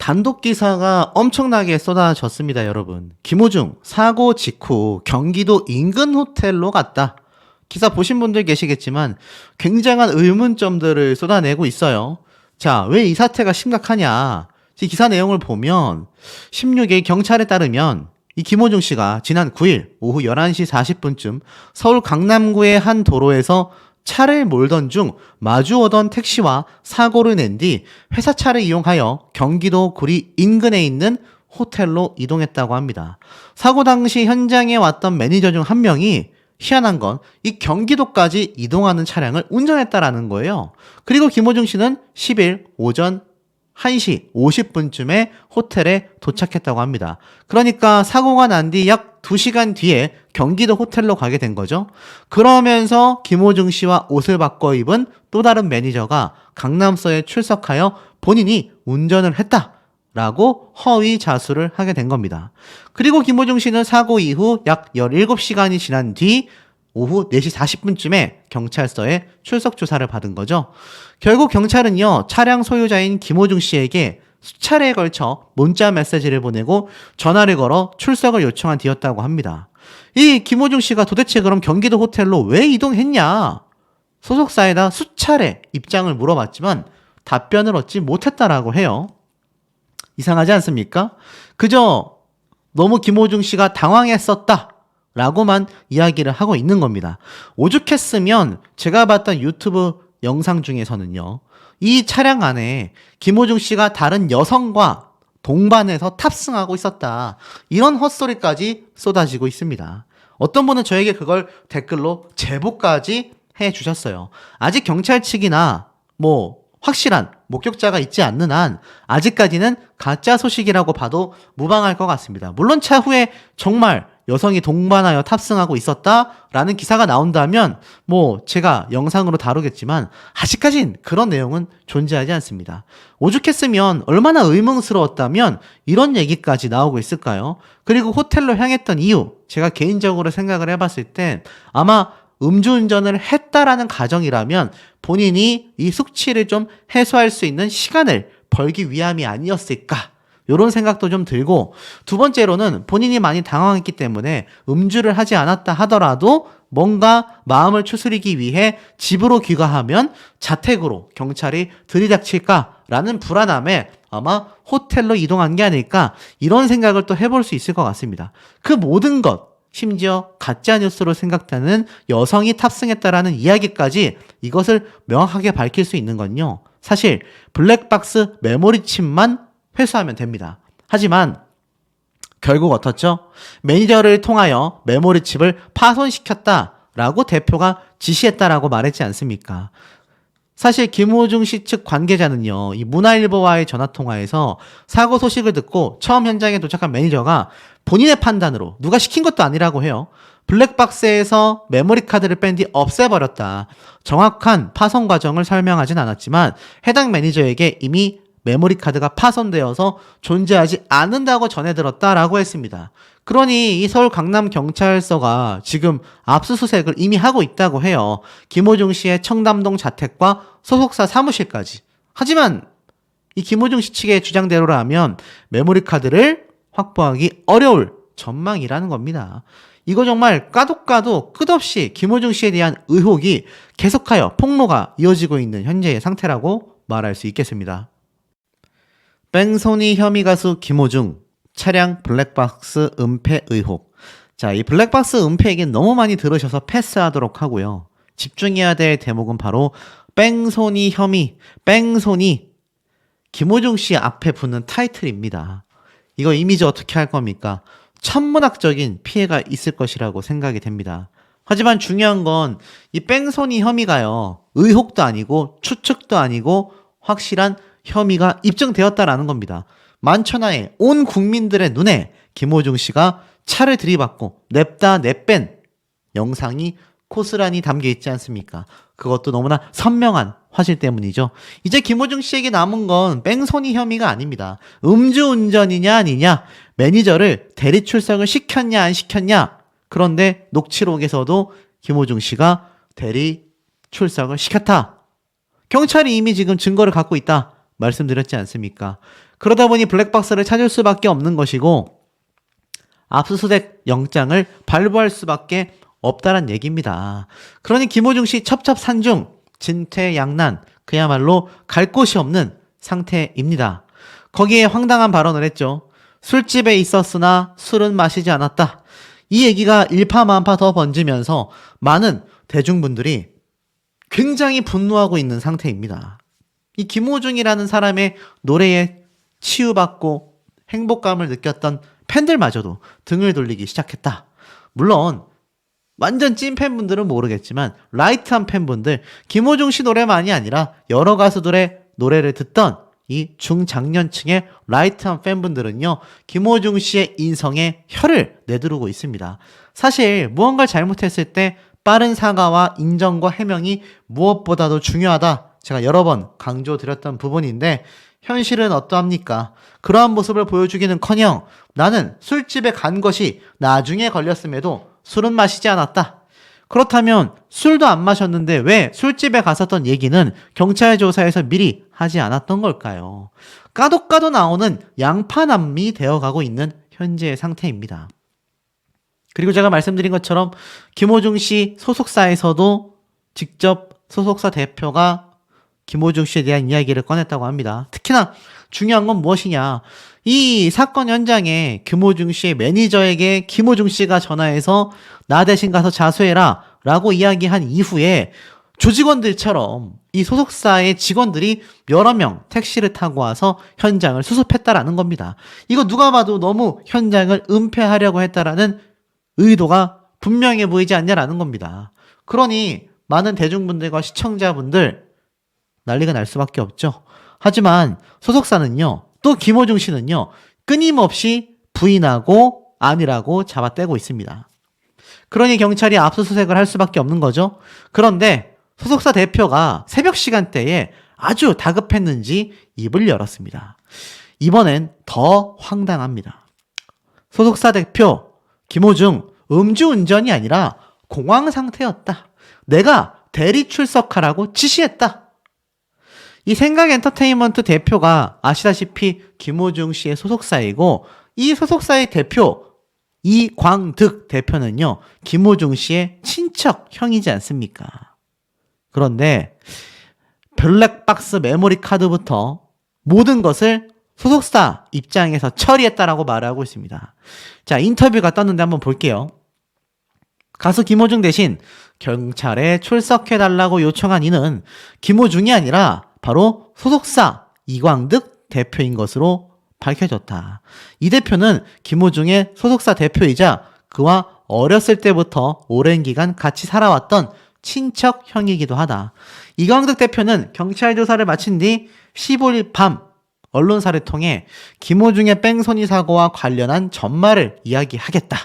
단독 기사가 엄청나게 쏟아졌습니다, 여러분. 김호중 사고 직후 경기도 인근 호텔로 갔다. 기사 보신 분들 계시겠지만 굉장한 의문점들을 쏟아내고 있어요. 자, 왜 이 사태가 심각하냐? 이 기사 내용을 보면 16일 경찰에 따르면 이 김호중 씨가 지난 9일 오후 11시 40분쯤 서울 강남구의 한 도로에서 차를 몰던 중 마주오던 택시와 사고를 낸 뒤 회사 차를 이용하여 경기도 구리 인근에 있는 호텔로 이동했다고 합니다. 사고 당시 현장에 왔던 매니저 중 한 명이 희한한 건 이 경기도까지 이동하는 차량을 운전했다라는 거예요. 그리고 김호중 씨는 10일 오전 1시 50분쯤에 호텔에 도착했다고 합니다. 그러니까 사고가 난 뒤 약 2시간 뒤에 경기도 호텔로 가게 된 거죠. 그러면서 김호중 씨와 옷을 바꿔 입은 또 다른 매니저가 강남서에 출석하여 본인이 운전을 했다라고 허위 자수를 하게 된 겁니다. 그리고 김호중 씨는 사고 이후 약 17시간이 지난 뒤 오후 4시 40분쯤에 경찰서에 출석 조사를 받은 거죠. 결국 경찰은요, 차량 소유자인 김호중 씨에게 수차례에 걸쳐 문자 메시지를 보내고 전화를 걸어 출석을 요청한 뒤였다고 합니다. 이 김호중 씨가 도대체 그럼 경기도 호텔로 왜 이동했냐? 소속사에다 수차례 입장을 물어봤지만 답변을 얻지 못했다라고 해요. 이상하지 않습니까? 그저 너무 김호중 씨가 당황했었다 라고만 이야기를 하고 있는 겁니다. 오죽했으면 제가 봤던 유튜브 영상 중에서는요, 이 차량 안에 김호중 씨가 다른 여성과 동반해서 탑승하고 있었다, 이런 헛소리까지 쏟아지고 있습니다. 어떤 분은 저에게 그걸 댓글로 제보까지 해주셨어요. 아직 경찰 측이나 확실한 목격자가 있지 않는 한 아직까지는 가짜 소식이라고 봐도 무방할 것 같습니다. 물론 차후에 정말 여성이 동반하여 탑승하고 있었다라는 기사가 나온다면 제가 영상으로 다루겠지만 아직까진 그런 내용은 존재하지 않습니다. 오죽했으면 얼마나 의문스러웠다면 이런 얘기까지 나오고 있을까요? 그리고 호텔로 향했던 이유, 제가 개인적으로 생각을 해봤을 땐 아마 음주운전을 했다라는 가정이라면 본인이 이 숙취를 좀 해소할 수 있는 시간을 벌기 위함이 아니었을까, 이런 생각도 좀 들고, 두 번째로는 본인이 많이 당황했기 때문에 음주를 하지 않았다 하더라도 뭔가 마음을 추스리기 위해 집으로 귀가하면 자택으로 경찰이 들이닥칠까라는 불안함에 아마 호텔로 이동한 게 아닐까, 이런 생각을 또 해볼 수 있을 것 같습니다. 그 모든 것, 심지어 가짜뉴스로 생각되는 여성이 탑승했다라는 이야기까지, 이것을 명확하게 밝힐 수 있는 건요, 사실 블랙박스 메모리칩만 회수하면 됩니다. 하지만 결국 어떻죠? 매니저를 통하여 메모리칩을 파손시켰다라고 대표가 지시했다라고 말했지 않습니까? 사실 김호중 씨 측 관계자는요, 이 문화일보와의 전화통화에서 사고 소식을 듣고 처음 현장에 도착한 매니저가 본인의 판단으로, 누가 시킨 것도 아니라고 해요, 블랙박스에서 메모리 카드를 뺀 뒤 없애버렸다. 정확한 파손 과정을 설명하진 않았지만 해당 매니저에게 이미 메모리 카드가 파손되어서 존재하지 않는다고 전해들었다라고 했습니다. 그러니 이 서울 강남경찰서가 지금 압수수색을 이미 하고 있다고 해요. 김호중 씨의 청담동 자택과 소속사 사무실까지. 하지만 이 김호중 씨 측의 주장대로라면 메모리 카드를 확보하기 어려울 전망이라는 겁니다. 이거 정말 까도 끝없이 김호중 씨에 대한 의혹이 계속하여 폭로가 이어지고 있는 현재의 상태라고 말할 수 있겠습니다. 뺑소니 혐의 가수 김호중, 차량 블랙박스 은폐 의혹. 자, 이 블랙박스 은폐 얘기는 너무 많이 들으셔서 패스하도록 하고요. 집중해야 될 대목은 바로 뺑소니 혐의, 뺑소니. 김호중 씨 앞에 붙는 타이틀입니다. 이거 이미지 어떻게 할 겁니까? 천문학적인 피해가 있을 것이라고 생각이 됩니다. 하지만 중요한 건 이 뺑소니 혐의가요, 의혹도 아니고 추측도 아니고 확실한 혐의가 입증되었다라는 겁니다. 만천하에 온 국민들의 눈에 김호중 씨가 차를 들이받고 냅다 내뺀 영상이 고스란히 담겨 있지 않습니까? 그것도 너무나 선명한 화질 때문이죠. 이제 김호중 씨에게 남은 건 뺑소니 혐의가 아닙니다. 음주운전이냐 아니냐, 매니저를 대리 출석을 시켰냐 안 시켰냐. 그런데 녹취록에서도 김호중 씨가 대리 출석을 시켰다, 경찰이 이미 지금 증거를 갖고 있다 말씀드렸지 않습니까? 그러다 보니 블랙박스를 찾을 수밖에 없는 것이고 압수수색 영장을 발부할 수밖에 없다란 얘기입니다. 그러니 김호중 씨 첩첩산중, 진퇴양난, 그야말로 갈 곳이 없는 상태입니다. 거기에 황당한 발언을 했죠. 술집에 있었으나 술은 마시지 않았다. 이 얘기가 일파만파 더 번지면서 많은 대중분들이 굉장히 분노하고 있는 상태입니다. 이 김호중이라는 사람의 노래에 치유받고 행복감을 느꼈던 팬들마저도 등을 돌리기 시작했다. 물론 완전 찐 팬분들은 모르겠지만 라이트한 팬분들, 김호중 씨 노래만이 아니라 여러 가수들의 노래를 듣던 이 중장년층의 라이트한 팬분들은요, 김호중 씨의 인성에 혀를 내두르고 있습니다. 사실 무언가를 잘못했을 때 빠른 사과와 인정과 해명이 무엇보다도 중요하다. 제가 여러 번 강조드렸던 부분인데 현실은 어떠합니까? 그러한 모습을 보여주기는커녕 나는 술집에 간 것이 나중에 걸렸음에도 술은 마시지 않았다. 그렇다면 술도 안 마셨는데 왜 술집에 갔었던 얘기는 경찰 조사에서 미리 하지 않았던 걸까요? 까도 나오는 양파남미 되어가고 있는 현재의 상태입니다. 그리고 제가 말씀드린 것처럼 김호중 씨 소속사에서도 직접 소속사 대표가 김호중 씨에 대한 이야기를 꺼냈다고 합니다. 특히나 중요한 건 무엇이냐. 이 사건 현장에 김호중 씨의 매니저에게 김호중 씨가 전화해서 나 대신 가서 자수해라 라고 이야기한 이후에 조직원들처럼 이 소속사의 직원들이 여러 명 택시를 타고 와서 현장을 수습했다라는 겁니다. 이거 누가 봐도 너무 현장을 은폐하려고 했다라는 의도가 분명해 보이지 않냐라는 겁니다. 그러니 많은 대중분들과 시청자분들 난리가 날 수밖에 없죠. 하지만 소속사는요, 또 김호중 씨는요, 끊임없이 부인하고 아니라고 잡아떼고 있습니다. 그러니 경찰이 압수수색을 할 수밖에 없는 거죠. 그런데 소속사 대표가 새벽 시간대에 아주 다급했는지 입을 열었습니다. 이번엔 더 황당합니다. 소속사 대표 김호중 음주운전이 아니라 공황 상태였다. 내가 대리 출석하라고 지시했다. 이 생각엔터테인먼트 대표가 아시다시피 김호중 씨의 소속사이고 이 소속사의 대표 이광득 대표는요, 김호중 씨의 친척 형이지 않습니까? 그런데 블랙박스 메모리 카드부터 모든 것을 소속사 입장에서 처리했다라고 말하고 있습니다. 자, 인터뷰가 떴는데 한번 볼게요. 가수 김호중 대신 경찰에 출석해달라고 요청한 이는 김호중이 아니라 바로 소속사 이광득 대표인 것으로 밝혀졌다. 이 대표는 김호중의 소속사 대표이자 그와 어렸을 때부터 오랜 기간 같이 살아왔던 친척 형이기도 하다. 이광득 대표는 경찰 조사를 마친 뒤 15일 밤 언론사를 통해 김호중의 뺑소니 사고와 관련한 전말을 이야기하겠다.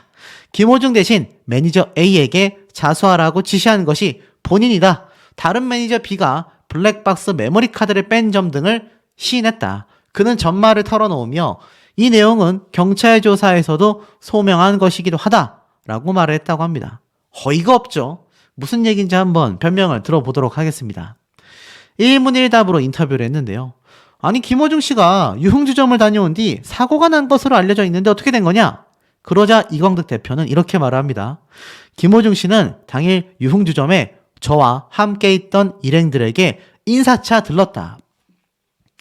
김호중 대신 매니저 A에게 자수하라고 지시한 것이 본인이다. 다른 매니저 B가 블랙박스 메모리 카드를 뺀 점 등을 시인했다. 그는 전말을 털어놓으며 이 내용은 경찰 조사에서도 소명한 것이기도 하다라고 말을 했다고 합니다. 어이가 없죠. 무슨 얘기인지 한번 변명을 들어보도록 하겠습니다. 일문일답으로 인터뷰를 했는데요. 아니 김호중 씨가 유흥주점을 다녀온 뒤 사고가 난 것으로 알려져 있는데 어떻게 된 거냐? 그러자 이광득 대표는 이렇게 말을 합니다. 김호중 씨는 당일 유흥주점에 저와 함께 있던 일행들에게 인사차 들렀다.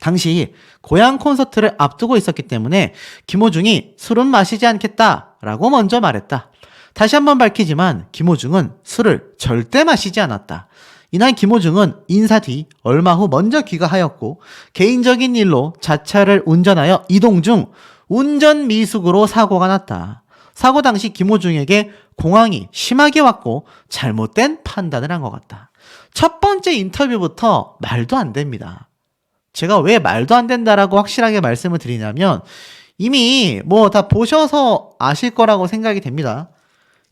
당시 고향 콘서트를 앞두고 있었기 때문에 김호중이 술은 마시지 않겠다라고 먼저 말했다. 다시 한번 밝히지만 김호중은 술을 절대 마시지 않았다. 이날 김호중은 인사 뒤 얼마 후 먼저 귀가하였고 개인적인 일로 자차를 운전하여 이동 중 운전 미숙으로 사고가 났다. 사고 당시 김호중에게 공황이 심하게 왔고 잘못된 판단을 한 것 같다. 첫 번째 인터뷰부터 말도 안 됩니다. 제가 왜 말도 안 된다라고 확실하게 말씀을 드리냐면 이미 뭐 다 보셔서 아실 거라고 생각이 됩니다.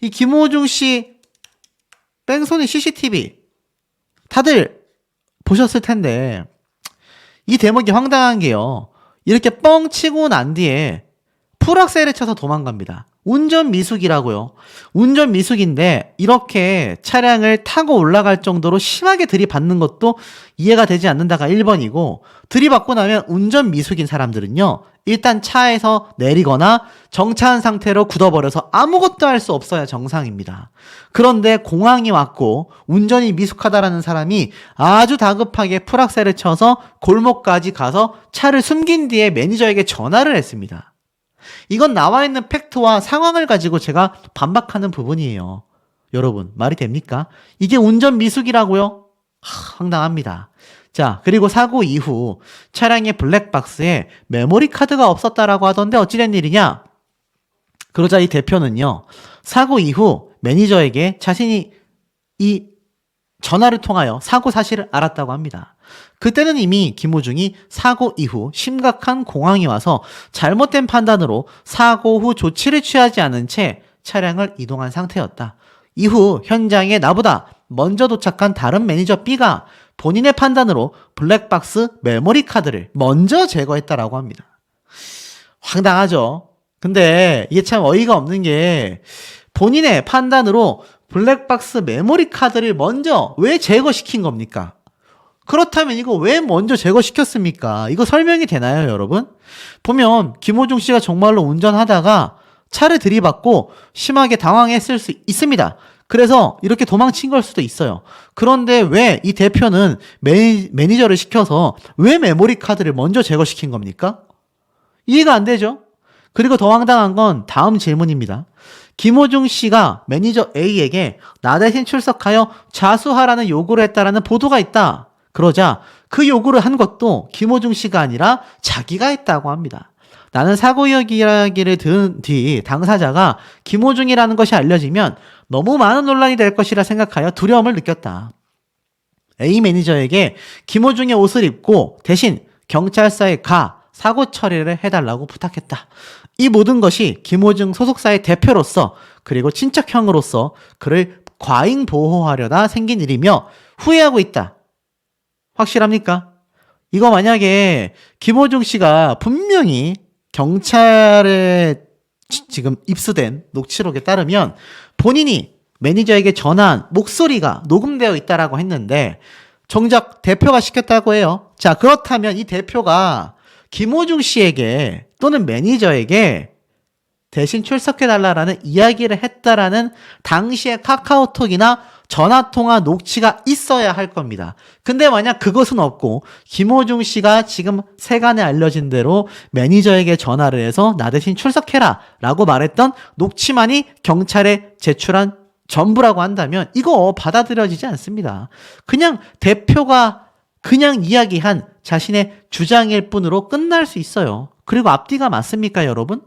이 김호중 씨 뺑소니 CCTV 다들 보셨을 텐데 이 대목이 황당한 게요. 이렇게 뻥 치고 난 뒤에 풀악셀을 쳐서 도망갑니다. 운전 미숙이라고요. 운전 미숙인데 이렇게 차량을 타고 올라갈 정도로 심하게 들이받는 것도 이해가 되지 않는다가 1번이고, 들이받고 나면 운전 미숙인 사람들은요, 일단 차에서 내리거나 정차한 상태로 굳어버려서 아무것도 할 수 없어야 정상입니다. 그런데 공항이 왔고 운전이 미숙하다라는 사람이 아주 다급하게 풀악셀을 쳐서 골목까지 가서 차를 숨긴 뒤에 매니저에게 전화를 했습니다. 이건 나와 있는 팩트와 상황을 가지고 제가 반박하는 부분이에요. 여러분, 말이 됩니까? 이게 운전 미숙이라고요? 황당합니다. 자, 그리고 사고 이후 차량의 블랙박스에 메모리 카드가 없었다라고 하던데 어찌된 일이냐? 그러자 이 대표는요, 사고 이후 매니저에게 자신이 이 전화를 통하여 사고 사실을 알았다고 합니다. 그때는 이미 김호중이 사고 이후 심각한 공황이 와서 잘못된 판단으로 사고 후 조치를 취하지 않은 채 차량을 이동한 상태였다. 이후 현장에 나보다 먼저 도착한 다른 매니저 B가 본인의 판단으로 블랙박스 메모리 카드를 먼저 제거했다라고 합니다. 황당하죠? 근데 이게 참 어이가 없는 게, 본인의 판단으로 블랙박스 메모리 카드를 먼저 왜 제거시킨 겁니까? 그렇다면 이거 왜 먼저 제거시켰습니까? 이거 설명이 되나요, 여러분? 보면 김호중 씨가 정말로 운전하다가 차를 들이받고 심하게 당황했을 수 있습니다. 그래서 이렇게 도망친 걸 수도 있어요. 그런데 왜 이 대표는 매니저를 시켜서 왜 메모리 카드를 먼저 제거시킨 겁니까? 이해가 안 되죠? 그리고 더 황당한 건 다음 질문입니다. 김호중 씨가 매니저 A에게 나 대신 출석하여 자수하라는 요구를 했다라는 보도가 있다. 그러자 그 요구를 한 것도 김호중 씨가 아니라 자기가 했다고 합니다. 나는 사고 이야기를 들은 뒤 당사자가 김호중이라는 것이 알려지면 너무 많은 논란이 될 것이라 생각하여 두려움을 느꼈다. A 매니저에게 김호중의 옷을 입고 대신 경찰서에 가 사고 처리를 해달라고 부탁했다. 이 모든 것이 김호중 소속사의 대표로서 그리고 친척형으로서 그를 과잉 보호하려다 생긴 일이며 후회하고 있다. 확실합니까? 이거 만약에 김호중 씨가 분명히 경찰에 지금 입수된 녹취록에 따르면 본인이 매니저에게 전화한 목소리가 녹음되어 있다라고 했는데 정작 대표가 시켰다고 해요. 자, 그렇다면 이 대표가 김호중 씨에게 또는 매니저에게 대신 출석해달라는 이야기를 했다라는 당시의 카카오톡이나 전화통화 녹취가 있어야 할 겁니다. 근데 만약 그것은 없고 김호중 씨가 지금 세간에 알려진 대로 매니저에게 전화를 해서 나 대신 출석해라 라고 말했던 녹취만이 경찰에 제출한 전부라고 한다면 이거 받아들여지지 않습니다. 그냥 대표가 그냥 이야기한 자신의 주장일 뿐으로 끝날 수 있어요. 그리고 앞뒤가 맞습니까, 여러분?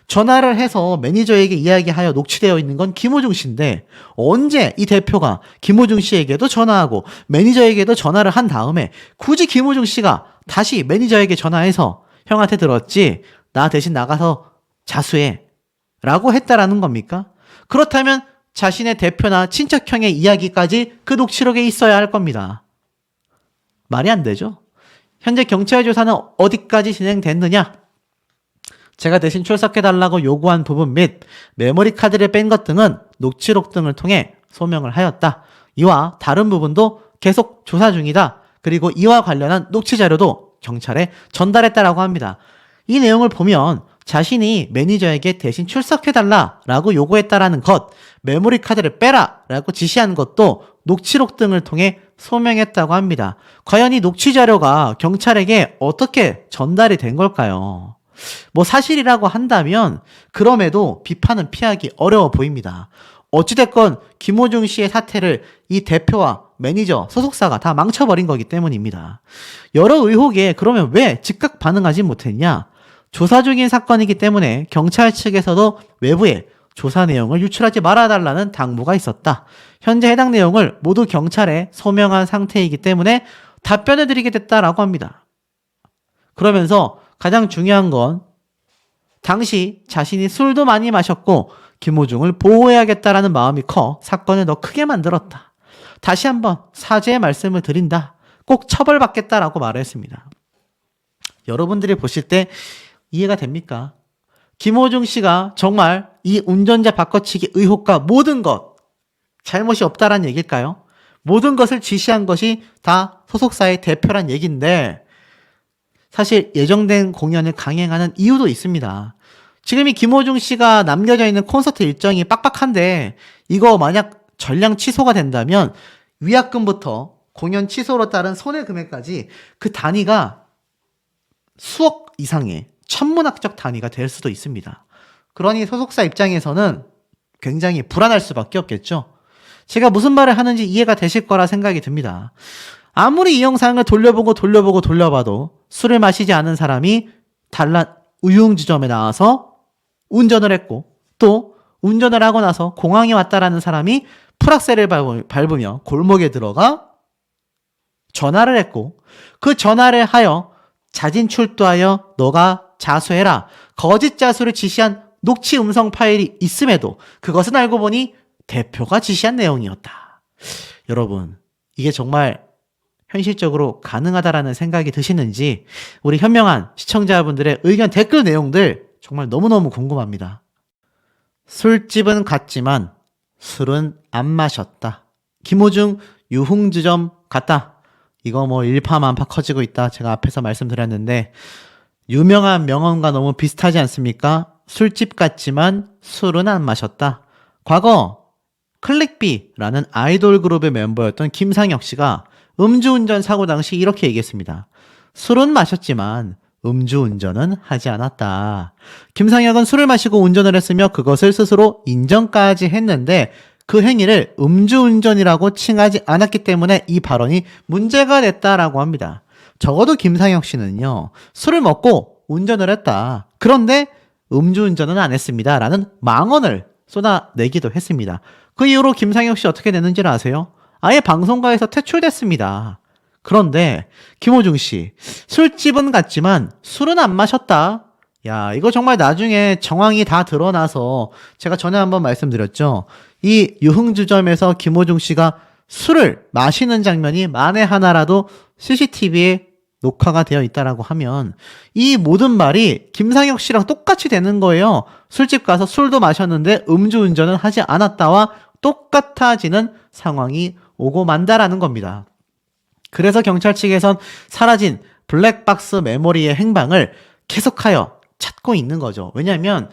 전화를 해서 매니저에게 이야기하여 녹취되어 있는 건 김호중 씨인데 언제 이 대표가 김호중 씨에게도 전화하고 매니저에게도 전화를 한 다음에 굳이 김호중 씨가 다시 매니저에게 전화해서 형한테 들었지? 나 대신 나가서 자수해 라고 했다라는 겁니까? 그렇다면 자신의 대표나 친척형의 이야기까지 그 녹취록에 있어야 할 겁니다. 말이 안 되죠? 현재 경찰 조사는 어디까지 진행됐느냐? 제가 대신 출석해달라고 요구한 부분 및 메모리 카드를 뺀 것 등은 녹취록 등을 통해 소명을 하였다. 이와 다른 부분도 계속 조사 중이다. 그리고 이와 관련한 녹취 자료도 경찰에 전달했다라고 합니다. 이 내용을 보면 자신이 매니저에게 대신 출석해달라라고 요구했다라는 것, 메모리 카드를 빼라라고 지시한 것도 녹취록 등을 통해 소명했다고 합니다. 과연 이 녹취 자료가 경찰에게 어떻게 전달이 된 걸까요? 뭐 사실이라고 한다면 그럼에도 비판은 피하기 어려워 보입니다. 어찌됐건 김호중 씨의 사태를 이 대표와 매니저, 소속사가 다 망쳐버린 거기 때문입니다. 여러 의혹에 그러면 왜 즉각 반응하지 못했냐? 조사 중인 사건이기 때문에 경찰 측에서도 외부에 조사 내용을 유출하지 말아달라는 당부가 있었다. 현재 해당 내용을 모두 경찰에 소명한 상태이기 때문에 답변을 드리게 됐다라고 합니다. 그러면서 가장 중요한 건 당시 자신이 술도 많이 마셨고 김호중을 보호해야겠다라는 마음이 커 사건을 더 크게 만들었다. 다시 한번 사죄의 말씀을 드린다. 꼭 처벌받겠다라고 말을 했습니다. 여러분들이 보실 때 이해가 됩니까? 김호중 씨가 정말 이 운전자 바꿔치기 의혹과 모든 것 잘못이 없다란 얘기일까요? 모든 것을 지시한 것이 다 소속사의 대표란 얘기인데 사실 예정된 공연을 강행하는 이유도 있습니다. 지금 이 김호중 씨가 남겨져 있는 콘서트 일정이 빡빡한데 이거 만약 전량 취소가 된다면 위약금부터 공연 취소로 따른 손해금액까지 그 단위가 수억 이상의 천문학적 단위가 될 수도 있습니다. 그러니 소속사 입장에서는 굉장히 불안할 수밖에 없겠죠. 제가 무슨 말을 하는지 이해가 되실 거라 생각이 듭니다. 아무리 이 영상을 돌려봐도 술을 마시지 않은 사람이 단란 우융지점에 나와서 운전을 했고 또 운전을 하고 나서 공항에 왔다라는 사람이 풀악셀을 밟으며 골목에 들어가 전화를 했고 그 전화를 하여 자진 출두하여 너가 자수해라 거짓 자수를 지시한 녹취 음성 파일이 있음에도 그것은 알고 보니 대표가 지시한 내용이었다. 여러분 이게 정말 현실적으로 가능하다라는 생각이 드시는지 우리 현명한 시청자분들의 의견 댓글 내용들 정말 너무너무 궁금합니다. 술집은 갔지만 술은 안 마셨다. 김호중 유흥주점 갔다. 이거 뭐 일파만파 커지고 있다. 제가 앞에서 말씀드렸는데 유명한 명언과 너무 비슷하지 않습니까? 술집 갔지만 술은 안 마셨다. 과거 클릭비라는 아이돌 그룹의 멤버였던 김상혁 씨가 음주운전 사고 당시 이렇게 얘기했습니다. 술은 마셨지만 음주운전은 하지 않았다. 김상혁은 술을 마시고 운전을 했으며 그것을 스스로 인정까지 했는데 그 행위를 음주운전이라고 칭하지 않았기 때문에 이 발언이 문제가 됐다라고 합니다. 적어도 김상혁 씨는요. 술을 먹고 운전을 했다. 그런데 음주운전은 안 했습니다. 라는 망언을 쏟아내기도 했습니다. 그 이후로 김상혁 씨 어떻게 됐는지를 아세요? 아예 방송가에서 퇴출됐습니다. 그런데 김호중 씨 술집은 갔지만 술은 안 마셨다. 야 이거 정말 나중에 정황이 다 드러나서 제가 전에 한번 말씀드렸죠. 이 유흥주점에서 김호중 씨가 술을 마시는 장면이 만에 하나라도 CCTV에 녹화가 되어 있다라고 하면 이 모든 말이 김상혁 씨랑 똑같이 되는 거예요. 술집 가서 술도 마셨는데 음주운전은 하지 않았다와 똑같아지는 상황이 오고 만다라는 겁니다. 그래서 경찰 측에선 사라진 블랙박스 메모리의 행방을 계속하여 찾고 있는 거죠. 왜냐하면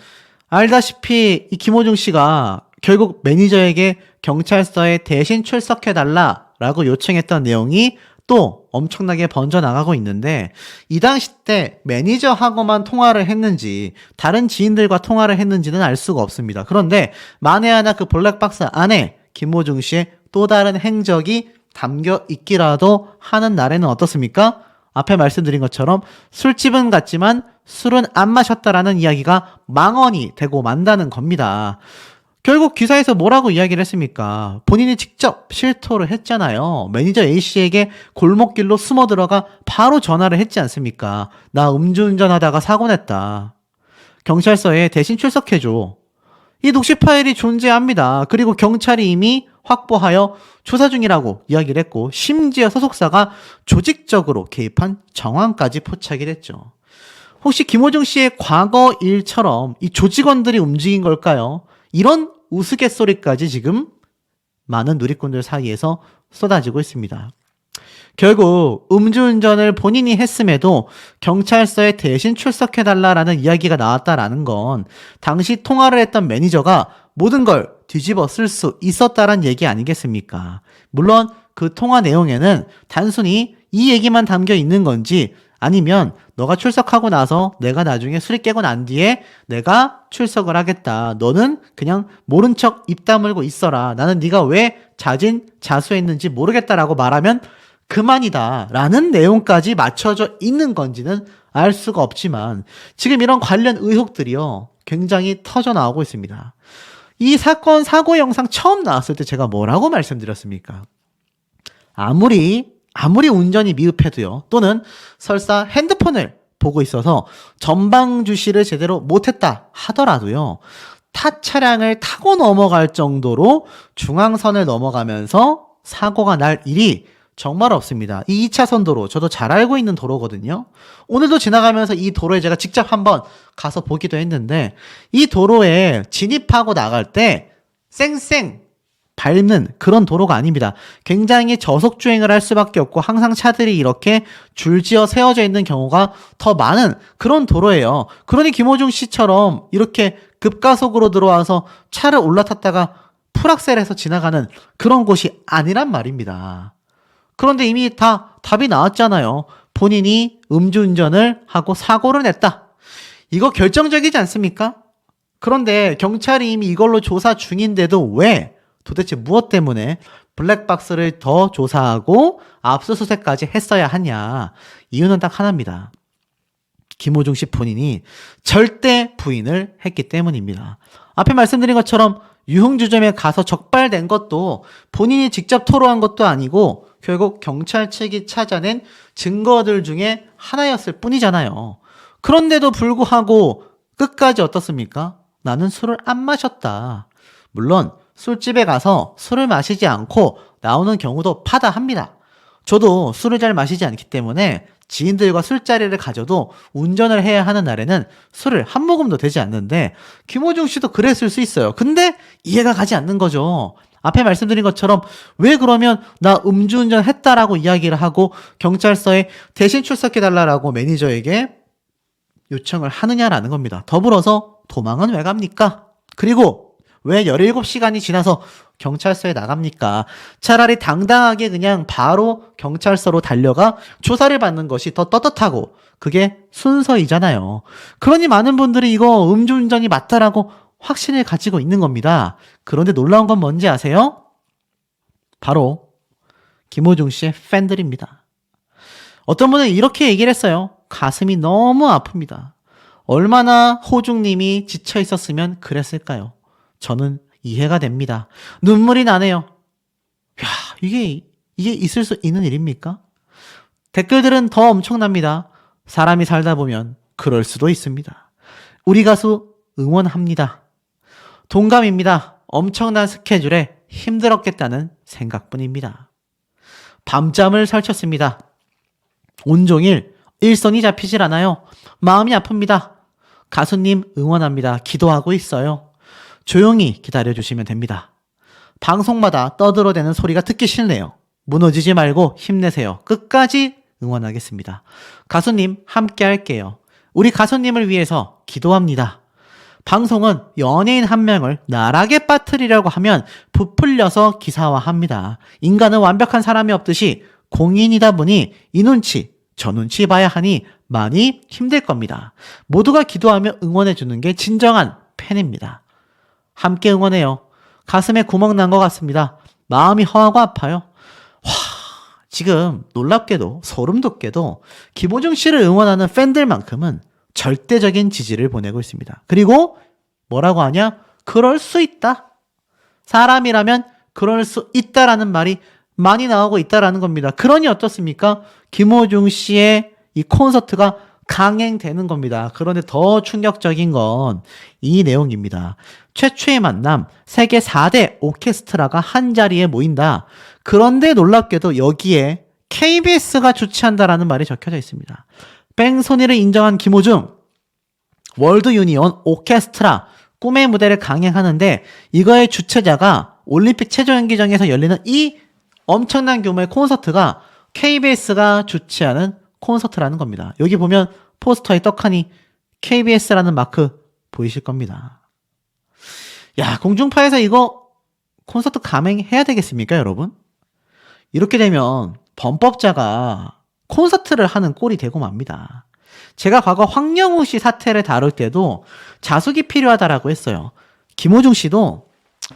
알다시피 이 김호중 씨가 결국 매니저에게 경찰서에 대신 출석해달라라고 요청했던 내용이 또 엄청나게 번져나가고 있는데 이 당시 때 매니저하고만 통화를 했는지 다른 지인들과 통화를 했는지는 알 수가 없습니다. 그런데 만에 하나 그 블랙박스 안에 김호중 씨의 또 다른 행적이 담겨 있기라도 하는 날에는 어떻습니까? 앞에 말씀드린 것처럼 술집은 갔지만 술은 안 마셨다라는 이야기가 망언이 되고 만다는 겁니다. 결국 기사에서 뭐라고 이야기를 했습니까? 본인이 직접 실토를 했잖아요. 매니저 A씨에게 골목길로 숨어 들어가 바로 전화를 했지 않습니까? 나 음주운전하다가 사고 냈다. 경찰서에 대신 출석해줘. 이 녹취 파일이 존재합니다. 그리고 경찰이 이미 확보하여 조사 중이라고 이야기를 했고 심지어 소속사가 조직적으로 개입한 정황까지 포착이 됐죠. 혹시 김호중 씨의 과거 일처럼 이 조직원들이 움직인 걸까요? 이런 우스갯소리까지 지금 많은 누리꾼들 사이에서 쏟아지고 있습니다. 결국 음주운전을 본인이 했음에도 경찰서에 대신 출석해달라라는 이야기가 나왔다라는 건 당시 통화를 했던 매니저가 모든 걸 뒤집어 쓸 수 있었다란 얘기 아니겠습니까? 물론 그 통화 내용에는 단순히 이 얘기만 담겨 있는 건지 아니면 너가 출석하고 나서 내가 나중에 술이 깨고 난 뒤에 내가 출석을 하겠다. 너는 그냥 모른 척 입 다물고 있어라. 나는 네가 왜 자진 자수했는지 모르겠다라고 말하면 그만이다 라는 내용까지 맞춰져 있는 건지는 알 수가 없지만 지금 이런 관련 의혹들이요 굉장히 터져 나오고 있습니다. 이 사건 사고 영상 처음 나왔을 때 제가 뭐라고 말씀드렸습니까? 아무리 운전이 미흡해도요 또는 설사 핸드폰을 보고 있어서 전방 주시를 제대로 못했다 하더라도요 타 차량을 타고 넘어갈 정도로 중앙선을 넘어가면서 사고가 날 일이 정말 없습니다. 이 2차선 도로 저도 잘 알고 있는 도로거든요. 오늘도 지나가면서 이 도로에 제가 직접 한번 가서 보기도 했는데 이 도로에 진입하고 나갈 때 쌩쌩 밟는 그런 도로가 아닙니다. 굉장히 저속주행을 할 수밖에 없고 항상 차들이 이렇게 줄지어 세워져 있는 경우가 더 많은 그런 도로예요. 그러니 김호중 씨처럼 이렇게 급가속으로 들어와서 차를 올라탔다가 풀악셀해서 지나가는 그런 곳이 아니란 말입니다. 그런데 이미 다 답이 나왔잖아요. 본인이 음주운전을 하고 사고를 냈다. 이거 결정적이지 않습니까? 그런데 경찰이 이미 이걸로 조사 중인데도 왜 도대체 무엇 때문에 블랙박스를 더 조사하고 압수수색까지 했어야 하냐. 이유는 딱 하나입니다. 김호중 씨 본인이 절대 부인을 했기 때문입니다. 앞에 말씀드린 것처럼 유흥주점에 가서 적발된 것도 본인이 직접 토로한 것도 아니고 결국 경찰 측이 찾아낸 증거들 중에 하나였을 뿐이잖아요. 그런데도 불구하고 끝까지 어떻습니까? 나는 술을 안 마셨다. 물론 술집에 가서 술을 마시지 않고 나오는 경우도 파다합니다. 저도 술을 잘 마시지 않기 때문에 지인들과 술자리를 가져도 운전을 해야 하는 날에는 술을 한 모금도 되지 않는데 김호중 씨도 그랬을 수 있어요. 근데 이해가 가지 않는 거죠. 앞에 말씀드린 것처럼 왜 그러면 나 음주운전 했다라고 이야기를 하고 경찰서에 대신 출석해달라고 매니저에게 요청을 하느냐라는 겁니다. 더불어서 도망은 왜 갑니까? 그리고 왜 17시간이 지나서 경찰서에 나갑니까? 차라리 당당하게 그냥 바로 경찰서로 달려가 조사를 받는 것이 더 떳떳하고 그게 순서이잖아요. 그러니 많은 분들이 이거 음주운전이 맞다라고 확신을 가지고 있는 겁니다. 그런데 놀라운 건 뭔지 아세요? 바로 김호중 씨의 팬들입니다. 어떤 분은 이렇게 얘기를 했어요. 가슴이 너무 아픕니다. 얼마나 호중님이 지쳐 있었으면 그랬을까요? 저는 이해가 됩니다. 눈물이 나네요. 야, 이게 있을 수 있는 일입니까? 댓글들은 더 엄청납니다. 사람이 살다 보면 그럴 수도 있습니다. 우리 가수 응원합니다. 동감입니다. 엄청난 스케줄에 힘들었겠다는 생각뿐입니다. 밤잠을 설쳤습니다. 온종일 일선이 잡히질 않아요. 마음이 아픕니다. 가수님 응원합니다. 기도하고 있어요. 조용히 기다려주시면 됩니다. 방송마다 떠들어대는 소리가 듣기 싫네요. 무너지지 말고 힘내세요. 끝까지 응원하겠습니다. 가수님 함께 할게요. 우리 가수님을 위해서 기도합니다. 방송은 연예인 한 명을 나락에 빠뜨리려고 하면 부풀려서 기사화합니다. 인간은 완벽한 사람이 없듯이 공인이다 보니 이 눈치 저 눈치 봐야 하니 많이 힘들 겁니다. 모두가 기도하며 응원해주는 게 진정한 팬입니다. 함께 응원해요. 가슴에 구멍 난 것 같습니다. 마음이 허하고 아파요. 와, 지금 놀랍게도 소름 돋게도 김호중 씨를 응원하는 팬들만큼은 절대적인 지지를 보내고 있습니다. 그리고 뭐라고 하냐? 그럴 수 있다. 사람이라면 그럴 수 있다라는 말이 많이 나오고 있다라는 겁니다. 그러니 어떻습니까? 김호중 씨의 이 콘서트가 강행되는 겁니다. 그런데 더 충격적인 건 이 내용입니다. 최초의 만남, 세계 4대 오케스트라가 한 자리에 모인다. 그런데 놀랍게도 여기에 KBS가 주최한다라는 말이 적혀져 있습니다. 뺑소니를 인정한 김호중, 월드 유니온 오케스트라 꿈의 무대를 강행하는데 이거의 주최자가 올림픽 체조연기장에서 열리는 이 엄청난 규모의 콘서트가 KBS가 주최하는 콘서트라는 겁니다. 여기 보면 포스터에 떡하니 KBS라는 마크 보이실 겁니다. 야, 공중파에서 이거 콘서트 감행해야 되겠습니까, 여러분? 이렇게 되면 범법자가 콘서트를 하는 꼴이 되고 맙니다. 제가 과거 황영우 씨 사태를 다룰 때도 자숙이 필요하다라고 했어요. 김호중 씨도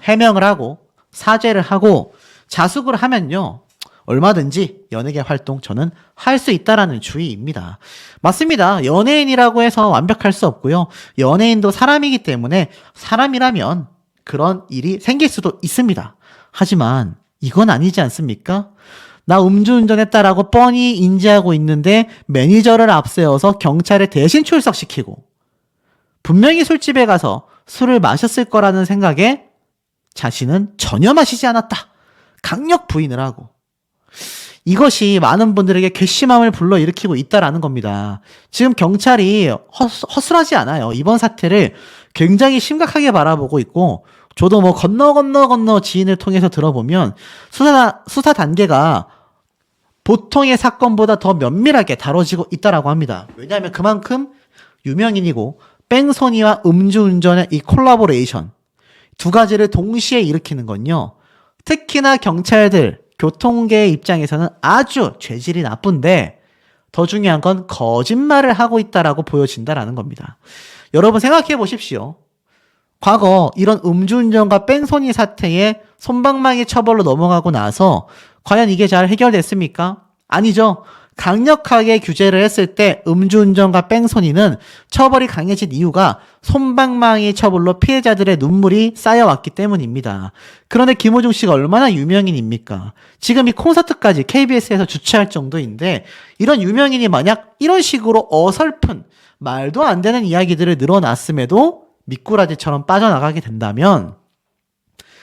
해명을 하고 사죄를 하고 자숙을 하면요, 얼마든지 연예계 활동 저는 할 수 있다라는 주의입니다. 맞습니다. 연예인이라고 해서 완벽할 수 없고요. 연예인도 사람이기 때문에 사람이라면 그런 일이 생길 수도 있습니다. 하지만 이건 아니지 않습니까? 나 음주운전했다라고 뻔히 인지하고 있는데 매니저를 앞세워서 경찰에 대신 출석시키고 분명히 술집에 가서 술을 마셨을 거라는 생각에 자신은 전혀 마시지 않았다. 강력 부인을 하고 이것이 많은 분들에게 괘씸함을 불러일으키고 있다라는 겁니다. 지금 경찰이 허술하지 않아요. 이번 사태를 굉장히 심각하게 바라보고 있고, 저도 뭐 건너 지인을 통해서 들어보면 수사 단계가 보통의 사건보다 더 면밀하게 다뤄지고 있다라고 합니다. 왜냐하면 그만큼 유명인이고 뺑소니와 음주운전의 이 콜라보레이션 두 가지를 동시에 일으키는 건요. 특히나 경찰들, 교통계의 입장에서는 아주 죄질이 나쁜데 더 중요한 건 거짓말을 하고 있다라고 보여진다라는 겁니다. 여러분 생각해 보십시오. 과거 이런 음주운전과 뺑소니 사태에 솜방망이 처벌로 넘어가고 나서 과연 이게 잘 해결됐습니까? 아니죠. 강력하게 규제를 했을 때 음주운전과 뺑소니는 처벌이 강해진 이유가 솜방망이 처벌로 피해자들의 눈물이 쌓여왔기 때문입니다. 그런데 김호중 씨가 얼마나 유명인입니까? 지금 이 콘서트까지 KBS에서 주최할 정도인데 이런 유명인이 만약 이런 식으로 어설픈 말도 안 되는 이야기들을 늘어놨음에도 미꾸라지처럼 빠져나가게 된다면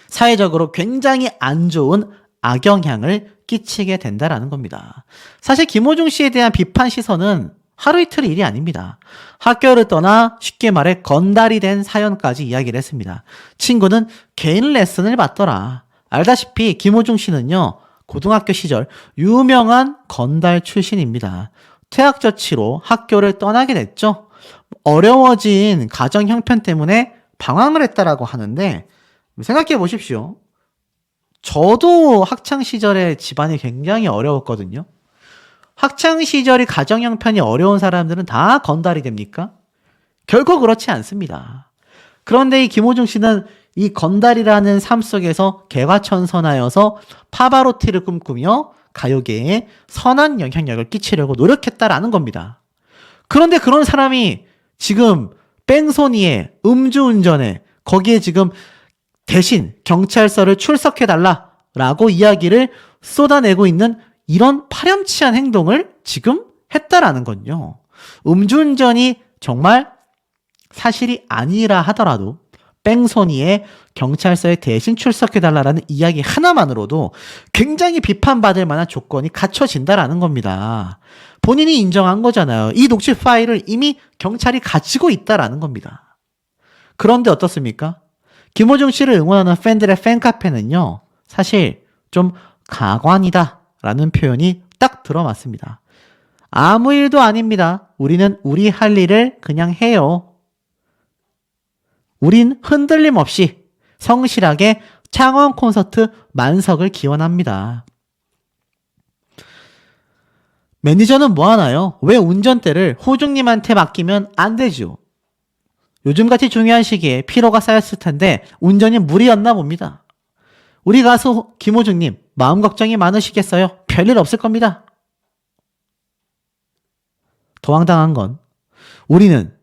사회적으로 굉장히 안 좋은 악영향을 끼치게 된다라는 겁니다. 사실 김호중 씨에 대한 비판 시선은 하루 이틀 일이 아닙니다. 학교를 떠나 쉽게 말해 건달이 된 사연까지 이야기를 했습니다. 친구는 개인 레슨을 받더라. 알다시피 김호중 씨는요. 고등학교 시절 유명한 건달 출신입니다. 퇴학 조치로 학교를 떠나게 됐죠. 어려워진 가정 형편 때문에 방황을 했다라고 하는데 생각해 보십시오. 저도 학창 시절에 집안이 굉장히 어려웠거든요. 학창 시절이 가정 형편이 어려운 사람들은 다 건달이 됩니까? 결코 그렇지 않습니다. 그런데 이 김호중 씨는 이 건달이라는 삶 속에서 개과천선하여서 파바로티를 꿈꾸며 가요계에 선한 영향력을 끼치려고 노력했다라는 겁니다. 그런데 그런 사람이 지금 뺑소니에 음주운전에 거기에 지금 대신 경찰서를 출석해달라라고 이야기를 쏟아내고 있는 이런 파렴치한 행동을 지금 했다라는 건요. 음주운전이 정말 사실이 아니라 하더라도 뺑소니에 경찰서에 대신 출석해달라는 이야기 하나만으로도 굉장히 비판받을 만한 조건이 갖춰진다라는 겁니다. 본인이 인정한 거잖아요. 이 녹취 파일을 이미 경찰이 가지고 있다라는 겁니다. 그런데 어떻습니까? 김호중 씨를 응원하는 팬들의 팬카페는요. 사실 좀 가관이다 라는 표현이 딱 들어맞습니다. 아무 일도 아닙니다. 우리는 우리 할 일을 그냥 해요. 우린 흔들림 없이 성실하게 창원 콘서트 만석을 기원합니다. 매니저는 뭐 하나요? 왜 운전대를 호중님한테 맡기면 안 되죠? 요즘같이 중요한 시기에 피로가 쌓였을 텐데 운전이 무리였나 봅니다. 우리 가수 김호중님 마음 걱정이 많으시겠어요? 별일 없을 겁니다. 더 황당한 건 우리는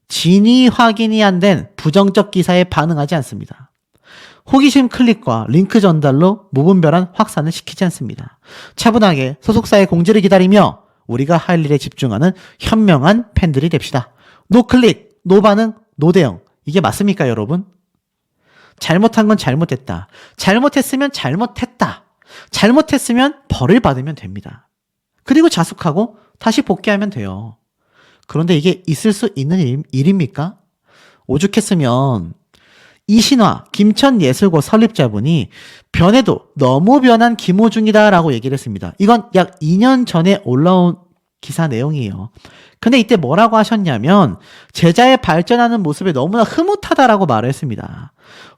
진위 확인이 안 된 부정적 기사에 반응하지 않습니다. 호기심 클릭과 링크 전달로 무분별한 확산을 시키지 않습니다. 차분하게 소속사의 공지를 기다리며 우리가 할 일에 집중하는 현명한 팬들이 됩시다. 노클릭, 노반응, 노대응. 이게 맞습니까, 여러분? 잘못한 건 잘못했다. 잘못했으면 잘못했다. 잘못했으면 벌을 받으면 됩니다. 그리고 자숙하고 다시 복귀하면 돼요. 그런데 이게 있을 수 있는 일입니까? 오죽했으면 이신화 김천예술고 설립자분이 변해도 너무 변한 김호중이다라고 얘기를 했습니다. 이건 약 2년 전에 올라온 기사 내용이에요. 근데 이때 뭐라고 하셨냐면 제자의 발전하는 모습에 너무나 흐뭇하다라고 말을 했습니다.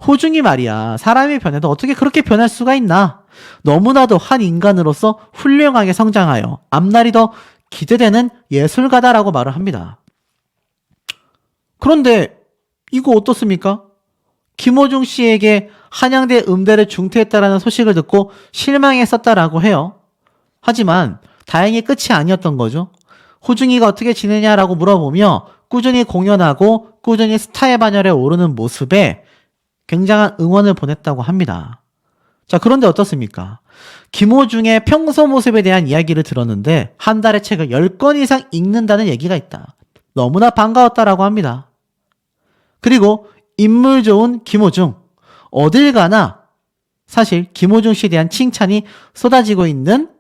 호중이 말이야 사람이 변해도 어떻게 그렇게 변할 수가 있나? 너무나도 한 인간으로서 훌륭하게 성장하여 앞날이 더 기대되는 예술가다라고 말을 합니다. 그런데 이거 어떻습니까? 김호중 씨에게 한양대 음대를 중퇴했다라는 소식을 듣고 실망했었다라고 해요. 하지만 다행히 끝이 아니었던 거죠. 호중이가 어떻게 지내냐라고 물어보며 꾸준히 공연하고 꾸준히 스타의 반열에 오르는 모습에 굉장한 응원을 보냈다고 합니다. 자, 그런데 어떻습니까? 김호중의 평소 모습에 대한 이야기를 들었는데 한 달에 책을 10권 이상 읽는다는 얘기가 있다. 너무나 반가웠다라고 합니다. 그리고 인물 좋은 김호중. 어딜 가나 사실 김호중 씨에 대한 칭찬이 쏟아지고 있는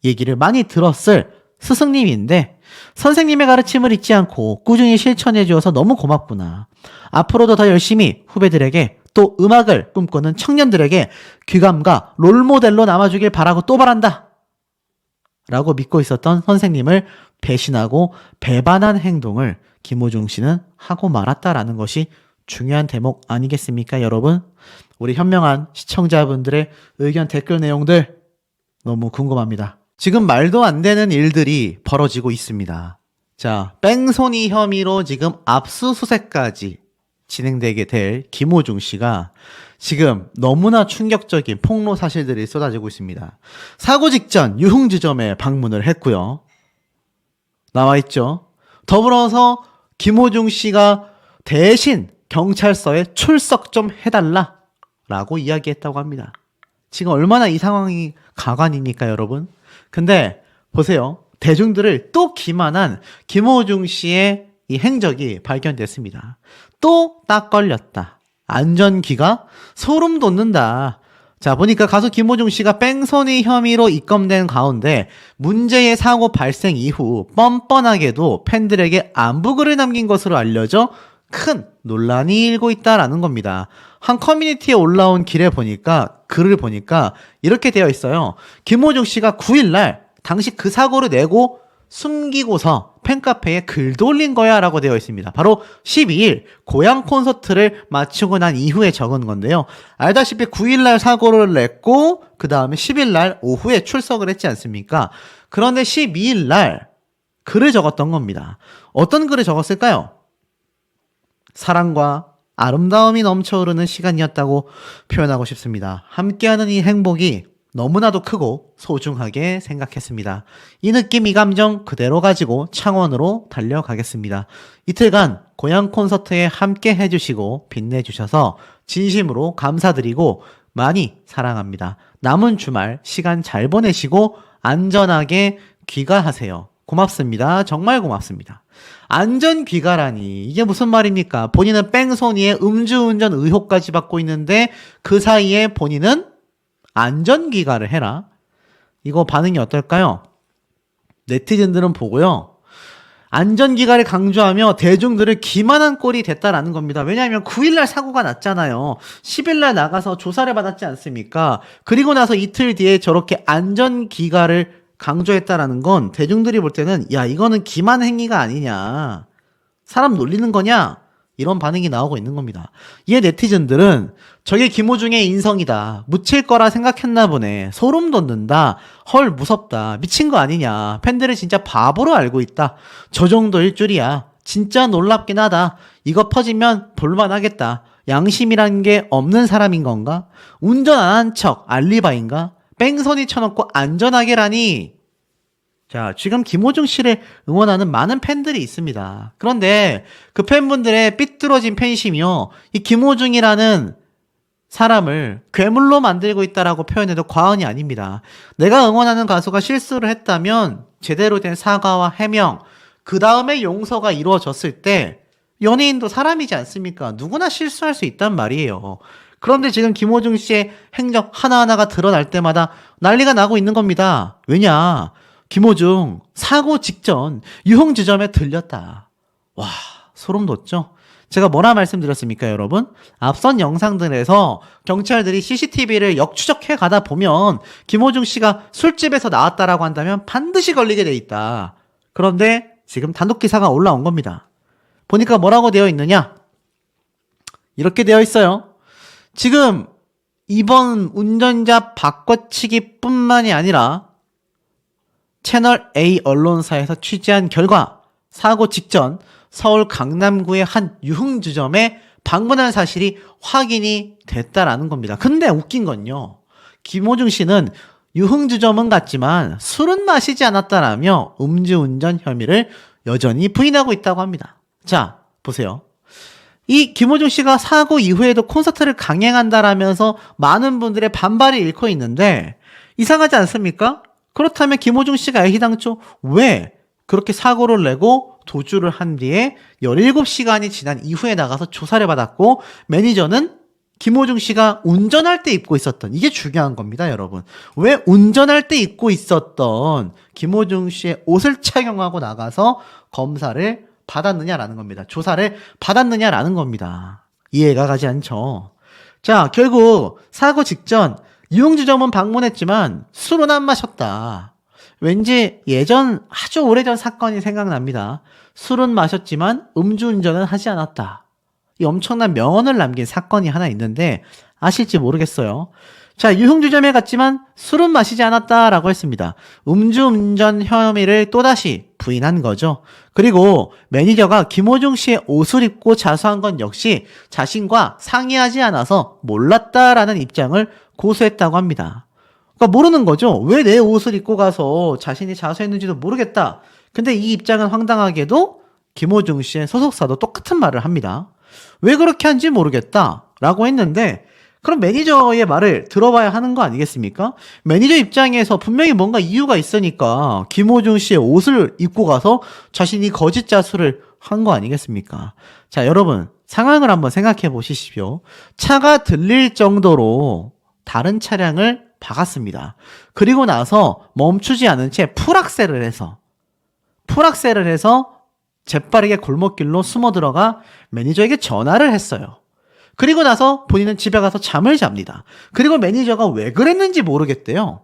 얘기를 많이 들었을 스승님인데 선생님의 가르침을 잊지 않고 꾸준히 실천해 주어서 너무 고맙구나. 앞으로도 더 열심히 후배들에게 또 음악을 꿈꾸는 청년들에게 귀감과 롤모델로 남아주길 바라고 또 바란다. 라고 믿고 있었던 선생님을 배신하고 배반한 행동을 김호중 씨는 하고 말았다라는 것이 중요한 대목 아니겠습니까, 여러분? 우리 현명한 시청자분들의 의견 댓글 내용들 너무 궁금합니다. 지금 말도 안 되는 일들이 벌어지고 있습니다. 자, 뺑소니 혐의로 지금 압수수색까지 진행되게 될 김호중 씨가 지금 너무나 충격적인 폭로 사실들이 쏟아지고 있습니다. 사고 직전 유흥주점에 방문을 했고요. 나와 있죠. 더불어서 김호중 씨가 대신 경찰서에 출석 좀 해달라 라고 이야기했다고 합니다. 지금 얼마나 이 상황이 가관입니까, 여러분? 근데 보세요. 대중들을 또 기만한 김호중 씨의 이 행적이 발견됐습니다. 또 딱 걸렸다. 안전기가 소름 돋는다. 자, 보니까 가수 김호중 씨가 뺑소니 혐의로 입건된 가운데 문제의 사고 발생 이후 뻔뻔하게도 팬들에게 안부글을 남긴 것으로 알려져 큰 논란이 일고 있다라는 겁니다. 한 커뮤니티에 올라온 글을 보니까 이렇게 되어 있어요. 김호중 씨가 9일날 당시 그 사고를 내고 숨기고서 팬카페에 글도 올린 거야 라고 되어 있습니다. 바로 12일 고향 콘서트를 마치고 난 이후에 적은 건데요. 알다시피 9일날 사고를 냈고 그 다음에 10일날 오후에 출석을 했지 않습니까? 그런데 12일날 글을 적었던 겁니다. 어떤 글을 적었을까요? 사랑과 아름다움이 넘쳐흐르는 시간이었다고 표현하고 싶습니다. 함께하는 이 행복이 너무나도 크고 소중하게 생각했습니다. 이 느낌, 이 감정 그대로 가지고 창원으로 달려가겠습니다. 이틀간 고향 콘서트에 함께 해주시고 빛내주셔서 진심으로 감사드리고 많이 사랑합니다. 남은 주말 시간 잘 보내시고 안전하게 귀가하세요. 고맙습니다. 정말 고맙습니다. 안전 귀가라니 이게 무슨 말입니까? 본인은 뺑소니에 음주운전 의혹까지 받고 있는데 그 사이에 본인은 안전 귀가를 해라. 이거 반응이 어떨까요? 네티즌들은 보고요. 안전 귀가를 강조하며 대중들을 기만한 꼴이 됐다라는 겁니다. 왜냐하면 9일날 사고가 났잖아요. 10일날 나가서 조사를 받았지 않습니까? 그리고 나서 이틀 뒤에 저렇게 안전 귀가를 강조했다라는 건 대중들이 볼 때는 야, 이거는 기만 행위가 아니냐. 사람 놀리는 거냐? 이런 반응이 나오고 있는 겁니다. 이에 네티즌들은 저게 김호중의 인성이다. 묻힐 거라 생각했나 보네. 소름 돋는다. 헐, 무섭다. 미친 거 아니냐. 팬들을 진짜 바보로 알고 있다. 저 정도일 줄이야. 진짜 놀랍긴 하다. 이거 퍼지면 볼만하겠다. 양심이란 게 없는 사람인 건가? 운전 안 한 척 알리바인가? 뺑소니 쳐놓고 안전하게라니. 자, 지금 김호중 씨를 응원하는 많은 팬들이 있습니다. 그런데 그 팬분들의 삐뚤어진 팬심이요, 이 김호중이라는 사람을 괴물로 만들고 있다라고 표현해도 과언이 아닙니다. 내가 응원하는 가수가 실수를 했다면 제대로 된 사과와 해명, 그 다음에 용서가 이루어졌을 때 연예인도 사람이지 않습니까? 누구나 실수할 수 있단 말이에요. 그런데 지금 김호중 씨의 행적 하나하나가 드러날 때마다 난리가 나고 있는 겁니다. 왜냐? 김호중 사고 직전 유흥주점에 들렸다. 와, 소름 돋죠? 제가 뭐라 말씀드렸습니까, 여러분? 앞선 영상들에서 경찰들이 CCTV를 역추적해 가다 보면 김호중 씨가 술집에서 나왔다라고 한다면 반드시 걸리게 돼 있다. 그런데 지금 단독 기사가 올라온 겁니다. 보니까 뭐라고 되어 있느냐? 이렇게 되어 있어요. 지금 이번 운전자 바꿔치기 뿐만이 아니라 채널 A 언론사에서 취재한 결과 사고 직전 서울 강남구의 한 유흥주점에 방문한 사실이 확인이 됐다라는 겁니다. 근데 웃긴 건요, 김호중 씨는 유흥주점은 갔지만 술은 마시지 않았다라며 음주운전 혐의를 여전히 부인하고 있다고 합니다. 자, 보세요. 이 김호중 씨가 사고 이후에도 콘서트를 강행한다라면서 많은 분들의 반발이 일고 있는데 이상하지 않습니까? 그렇다면 김호중 씨가 애시당초 왜 그렇게 사고를 내고 도주를 한 뒤에 17시간이 지난 이후에 나가서 조사를 받았고 매니저는 김호중 씨가 운전할 때 입고 있었던, 이게 중요한 겁니다, 여러분. 왜 운전할 때 입고 있었던 김호중 씨의 옷을 착용하고 나가서 검사를 받았느냐라는 겁니다. 조사를 받았느냐라는 겁니다. 이해가 가지 않죠. 자, 결국 사고 직전 유흥주 점은 방문했지만 술은 안 마셨다. 왠지 예전 아주 오래전 사건이 생각납니다. 술은 마셨지만 음주운전은 하지 않았다. 이 엄청난 명언을 남긴 사건이 하나 있는데 아실지 모르겠어요. 자, 유흥주점에 갔지만 술은 마시지 않았다라고 했습니다. 음주운전 혐의를 또다시 부인한 거죠. 그리고 매니저가 김호중 씨의 옷을 입고 자수한 건 역시 자신과 상의하지 않아서 몰랐다라는 입장을 고수했다고 합니다. 그러니까 모르는 거죠. 왜 내 옷을 입고 가서 자신이 자수했는지도 모르겠다. 근데 이 입장은 황당하게도 김호중 씨의 소속사도 똑같은 말을 합니다. 왜 그렇게 한지 모르겠다 라고 했는데, 그럼 매니저의 말을 들어봐야 하는 거 아니겠습니까? 매니저 입장에서 분명히 뭔가 이유가 있으니까 김호중 씨의 옷을 입고 가서 자신이 거짓 자수를 한 거 아니겠습니까? 자, 여러분 상황을 한번 생각해 보시십시오. 차가 들릴 정도로 다른 차량을 박았습니다. 그리고 나서 멈추지 않은 채 풀악셀을 해서 재빠르게 골목길로 숨어 들어가 매니저에게 전화를 했어요. 그리고 나서 본인은 집에 가서 잠을 잡니다. 그리고 매니저가 왜 그랬는지 모르겠대요.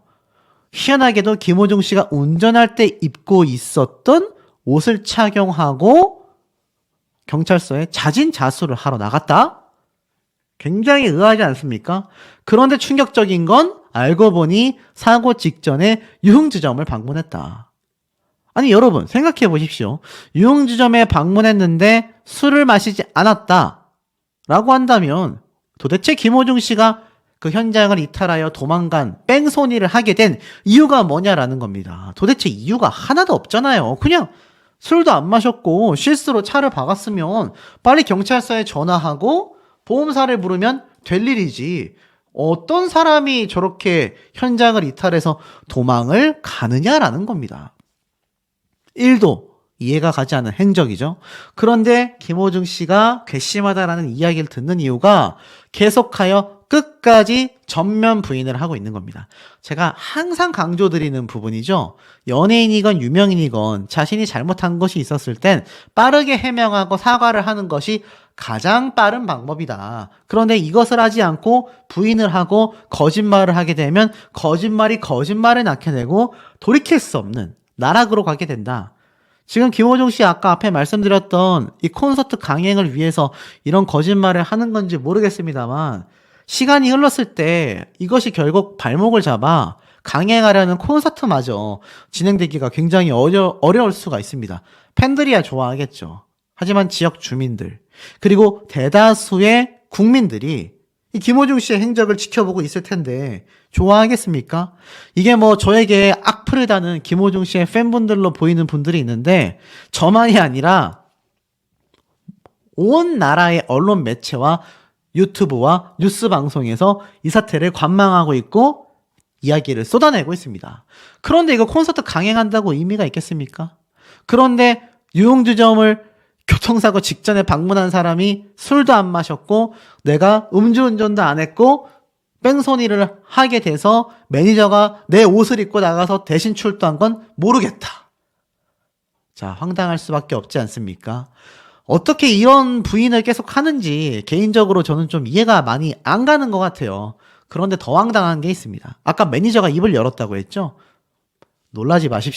희한하게도 김호중 씨가 운전할 때 입고 있었던 옷을 착용하고 경찰서에 자진 자수를 하러 나갔다? 굉장히 의아하지 않습니까? 그런데 충격적인 건 알고 보니 사고 직전에 유흥주점을 방문했다. 아니 여러분 생각해 보십시오. 유흥주점에 방문했는데 술을 마시지 않았다 라고 한다면 도대체 김호중 씨가 그 현장을 이탈하여 도망간 뺑소니를 하게 된 이유가 뭐냐라는 겁니다. 도대체 이유가 하나도 없잖아요. 그냥 술도 안 마셨고 실수로 차를 박았으면 빨리 경찰서에 전화하고 보험사를 부르면 될 일이지. 어떤 사람이 저렇게 현장을 이탈해서 도망을 가느냐라는 겁니다. 1도 이해가 가지 않는 행적이죠. 그런데 김호중 씨가 괘씸하다라는 이야기를 듣는 이유가 계속하여 끝까지 전면 부인을 하고 있는 겁니다. 제가 항상 강조드리는 부분이죠. 연예인이건 유명인이건 자신이 잘못한 것이 있었을 땐 빠르게 해명하고 사과를 하는 것이 가장 빠른 방법이다. 그런데 이것을 하지 않고 부인을 하고 거짓말을 하게 되면 거짓말이 거짓말을 낳게 되고 돌이킬 수 없는 나락으로 가게 된다. 지금 김호중 씨 아까 앞에 말씀드렸던 이 콘서트 강행을 위해서 이런 거짓말을 하는 건지 모르겠습니다만 시간이 흘렀을 때 이것이 결국 발목을 잡아 강행하려는 콘서트마저 진행되기가 굉장히 어려울 수가 있습니다. 팬들이야 좋아하겠죠. 하지만 지역 주민들 그리고 대다수의 국민들이 이 김호중 씨의 행적을 지켜보고 있을 텐데 좋아하겠습니까? 이게 뭐 저에게 악플을 다는 김호중 씨의 팬분들로 보이는 분들이 있는데 저만이 아니라 온 나라의 언론 매체와 유튜브와 뉴스 방송에서 이 사태를 관망하고 있고 이야기를 쏟아내고 있습니다. 그런데 이거 콘서트 강행한다고 의미가 있겠습니까? 그런데 유흥주점을 교통사고 직전에 방문한 사람이 술도 안 마셨고 내가 음주운전도 안 했고 뺑소니를 하게 돼서 매니저가 내 옷을 입고 나가서 대신 출두한 건 모르겠다. 자, 황당할 수밖에 없지 않습니까? 어떻게 이런 부인을 계속 하는지 개인적으로 저는 좀 이해가 많이 안 가는 것 같아요. 그런데 더 황당한 게 있습니다. 아까 매니저가 입을 열었다고 했죠? 놀라지 마십시오.